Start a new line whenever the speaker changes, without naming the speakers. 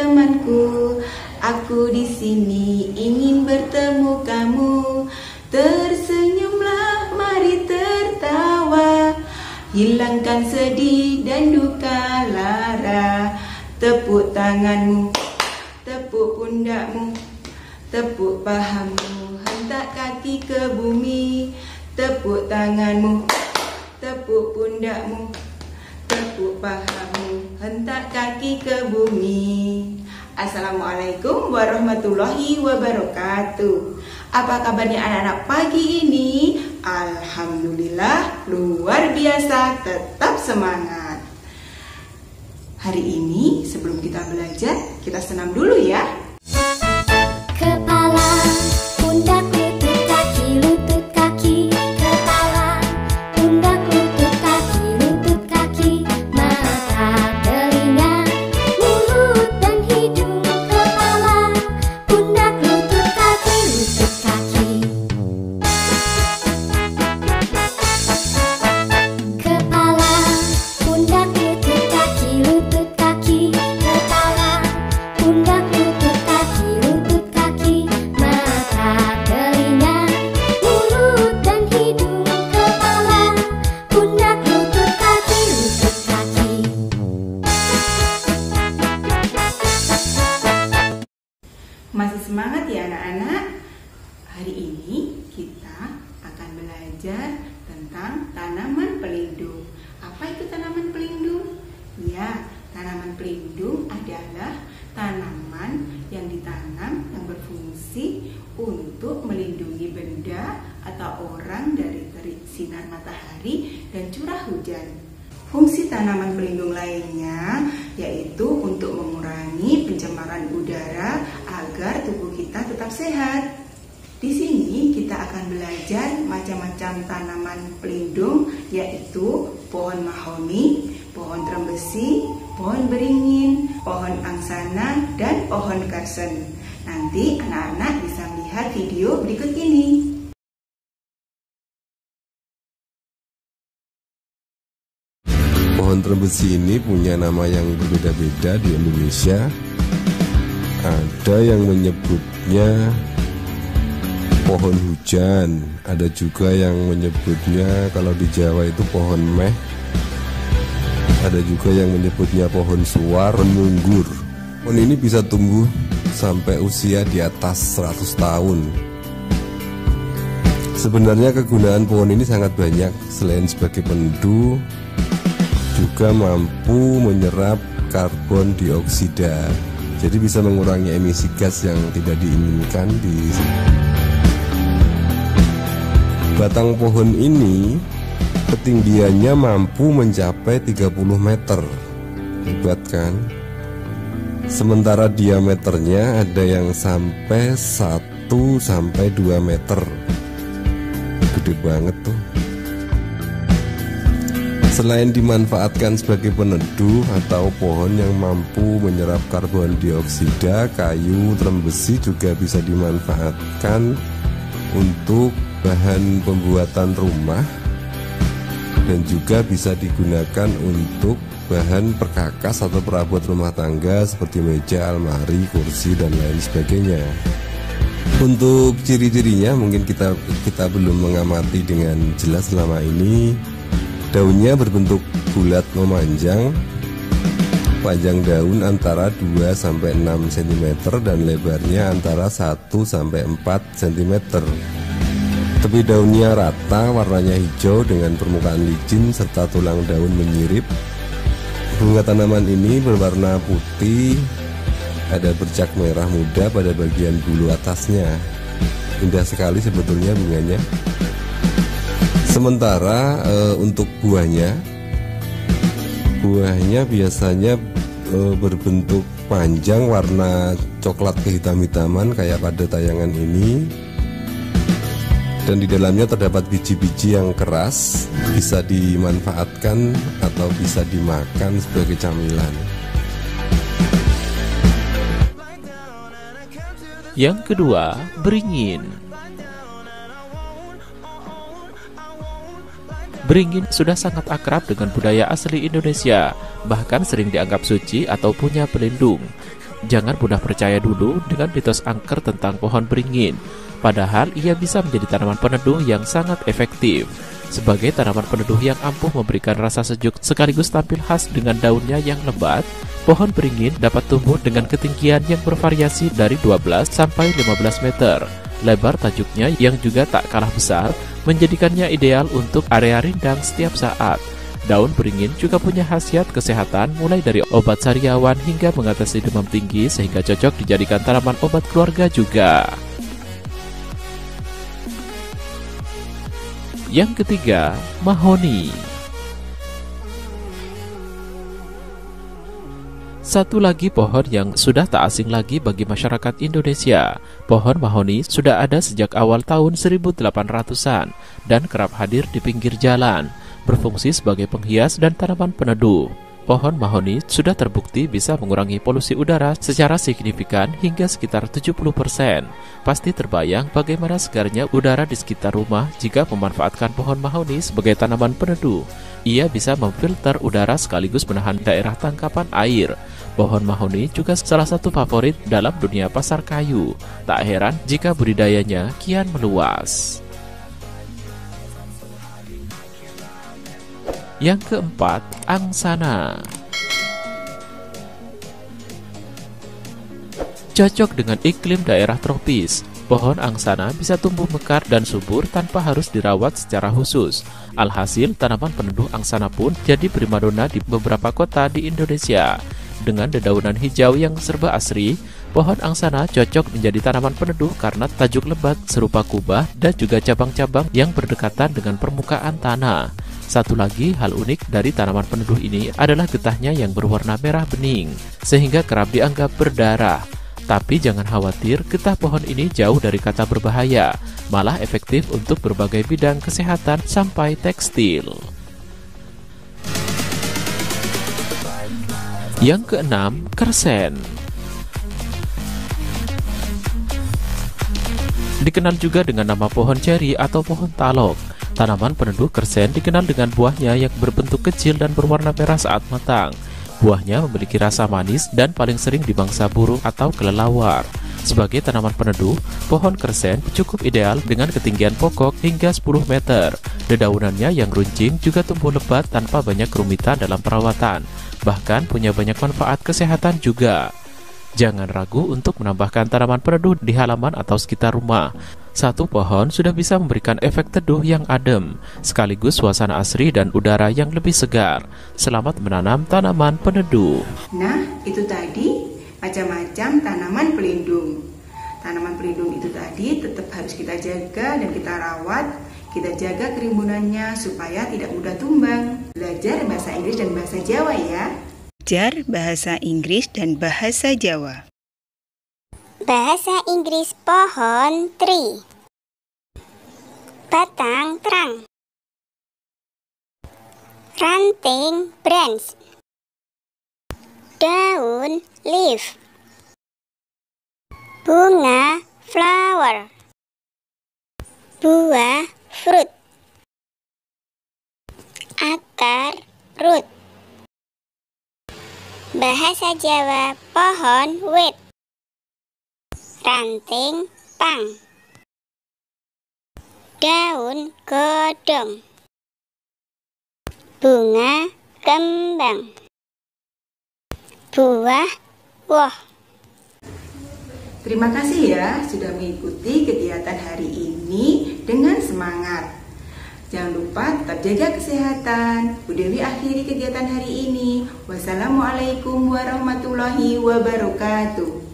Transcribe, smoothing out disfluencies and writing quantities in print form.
temanku. Aku di sini ingin bertemu kamu. Tersenyumlah, mari tertawa, hilangkan sedih dan duka lara. Tepuk tanganmu, tepuk pundakmu, tepuk pahamu, hentak kaki ke bumi. Tepuk tanganmu, tepuk pundakmu, tepuk pahamu, hentak kaki ke bumi. Assalamualaikum warahmatullahi wabarakatuh. Apa kabarnya anak-anak pagi ini? Alhamdulillah, luar biasa, tetap semangat. Hari ini sebelum kita belajar, kita senam dulu ya.
Kepala, pundak, lutut, kaki, lutut, kaki. Kepala, pundak, lutut, kaki, lutut, kaki. Mata, telinga, mulut, dan hidung. Kepala, pundak, lutut, kaki, lutut, kaki. Kepala, pundak, lutut, kaki, lutut, kaki. Kepala, pundak, lutut, kaki, lutut, kaki. Mata, telinga, mulut, dan hidung. Kepala, pundak, lutut, kaki, lutut, kaki.
Masih semangat ya anak-anak? Hari ini kita akan belajar tentang tanaman pelindung. Apa itu tanaman pelindung? Ya, tanaman pelindung adalah tanaman yang ditanam yang berfungsi untuk melindungi benda atau orang dari terik sinar matahari dan curah hujan. Fungsi tanaman pelindung lainnya yaitu untuk mengurangi pencemaran udara agar tubuh kita tetap sehat. Di sini kita akan belajar macam-macam tanaman pelindung yaitu pohon mahoni, pohon trembesi, pohon beringin, pohon angsana, dan pohon karsen. Nanti anak-anak bisa melihat video berikut ini.
Pohon trembesi ini punya nama yang berbeda-beda di Indonesia. Ada yang menyebutnya pohon hujan, ada juga yang menyebutnya kalau di Jawa itu pohon meh, ada juga yang menyebutnya pohon suar, munggur. Pohon ini bisa tumbuh sampai usia di atas 100 tahun. Sebenarnya kegunaan pohon ini sangat banyak. Selain sebagai peneduh, juga mampu menyerap karbon dioksida. Jadi bisa mengurangi emisi gas yang tidak diinginkan di sini. Batang pohon ini ketinggiannya mampu mencapai 30 meter. Hebat kan? Sementara diameternya ada yang sampai 1 sampai 2 meter. Gede banget tuh. Selain dimanfaatkan sebagai peneduh atau pohon yang mampu menyerap karbon dioksida, kayu trembesi juga bisa dimanfaatkan untuk bahan pembuatan rumah dan juga bisa digunakan untuk bahan perkakas atau perabot rumah tangga seperti meja, almari, kursi, dan lain sebagainya. Untuk ciri-cirinya mungkin kita belum mengamati dengan jelas selama ini. Daunnya berbentuk bulat memanjang, panjang daun antara 2 sampai 6 cm dan lebarnya antara 1 sampai 4 cm. Tepi daunnya rata, warnanya hijau dengan permukaan licin serta tulang daun menyirip. Bunga tanaman ini berwarna putih, ada bercak merah muda pada bagian bulu atasnya. Indah sekali sebetulnya bunganya. Sementara untuk buahnya biasanya berbentuk panjang, warna coklat kehitam-hitaman kayak pada tayangan ini. Dan di dalamnya terdapat biji-biji yang keras, bisa dimanfaatkan atau bisa dimakan sebagai camilan.
Yang kedua, beringin. Beringin sudah sangat akrab dengan budaya asli Indonesia, bahkan sering dianggap suci atau punya pelindung. Jangan mudah percaya dulu dengan mitos angker tentang pohon beringin. Padahal ia bisa menjadi tanaman peneduh yang sangat efektif. Sebagai tanaman peneduh yang ampuh memberikan rasa sejuk sekaligus tampil khas dengan daunnya yang lebat, pohon beringin dapat tumbuh dengan ketinggian yang bervariasi dari 12 sampai 15 meter. Lebar tajuknya yang juga tak kalah besar menjadikannya ideal untuk area rindang setiap saat. Daun beringin juga punya khasiat kesehatan mulai dari obat sariawan hingga mengatasi demam tinggi sehingga cocok dijadikan tanaman obat keluarga juga. Yang ketiga, mahoni. Satu lagi pohon yang sudah tak asing lagi bagi masyarakat Indonesia. Pohon mahoni sudah ada sejak awal tahun 1800-an dan kerap hadir di pinggir jalan, berfungsi sebagai penghias dan tanaman peneduh. Pohon mahoni sudah terbukti bisa mengurangi polusi udara secara signifikan hingga sekitar 70%. Pasti terbayang bagaimana segarnya udara di sekitar rumah jika memanfaatkan pohon mahoni sebagai tanaman peneduh. Ia bisa memfilter udara sekaligus menahan daerah tangkapan air. Pohon mahoni juga salah satu favorit dalam dunia pasar kayu. Tak heran jika budidayanya kian meluas. Yang keempat, angsana. Cocok dengan iklim daerah tropis. Pohon angsana bisa tumbuh mekar dan subur tanpa harus dirawat secara khusus. Alhasil, tanaman peneduh angsana pun jadi primadona di beberapa kota di Indonesia. Dengan dedaunan hijau yang serba asri, pohon angsana cocok menjadi tanaman peneduh karena tajuk lebat serupa kubah dan juga cabang-cabang yang berdekatan dengan permukaan tanah. Satu lagi hal unik dari tanaman peneduh ini adalah getahnya yang berwarna merah bening, sehingga kerap dianggap berdarah. Tapi jangan khawatir, getah pohon ini jauh dari kata berbahaya, malah efektif untuk berbagai bidang kesehatan sampai tekstil. Yang keenam, kersen. Dikenal juga dengan nama pohon ceri atau pohon talok. Tanaman peneduh kersen dikenal dengan buahnya yang berbentuk kecil dan berwarna merah saat matang. Buahnya memiliki rasa manis dan paling sering dimangsa burung atau kelelawar. Sebagai tanaman peneduh, pohon kersen cukup ideal dengan ketinggian pokok hingga 10 meter. Dedaunannya yang runcing juga tumbuh lebat tanpa banyak kerumitan dalam perawatan. Bahkan punya banyak manfaat kesehatan juga. Jangan ragu untuk menambahkan tanaman peneduh di halaman atau sekitar rumah. Satu pohon sudah bisa memberikan efek teduh yang adem, sekaligus suasana asri dan udara yang lebih segar. Selamat menanam tanaman peneduh.
Nah, itu tadi macam-macam tanaman pelindung. Tanaman pelindung itu tadi tetap harus kita jaga dan kita rawat. Kita jaga kerimbunannya supaya tidak mudah tumbang. Belajar bahasa Inggris dan bahasa Jawa ya. Belajar bahasa Inggris dan bahasa Jawa.
Bahasa Inggris pohon tree. Batang terang. Ranting branch. Daun leaf. Bunga flower. Buah fruit. Akar root. Bahasa Jawa pohon wit. Ranting pang. Daun godong. Bunga kembang. Buah woh.
Terima kasih ya sudah mengikuti kegiatan hari ini dengan semangat. Jangan lupa tetap jaga kesehatan. Bu Dewi akhiri kegiatan hari ini. Wassalamualaikum warahmatullahi wabarakatuh.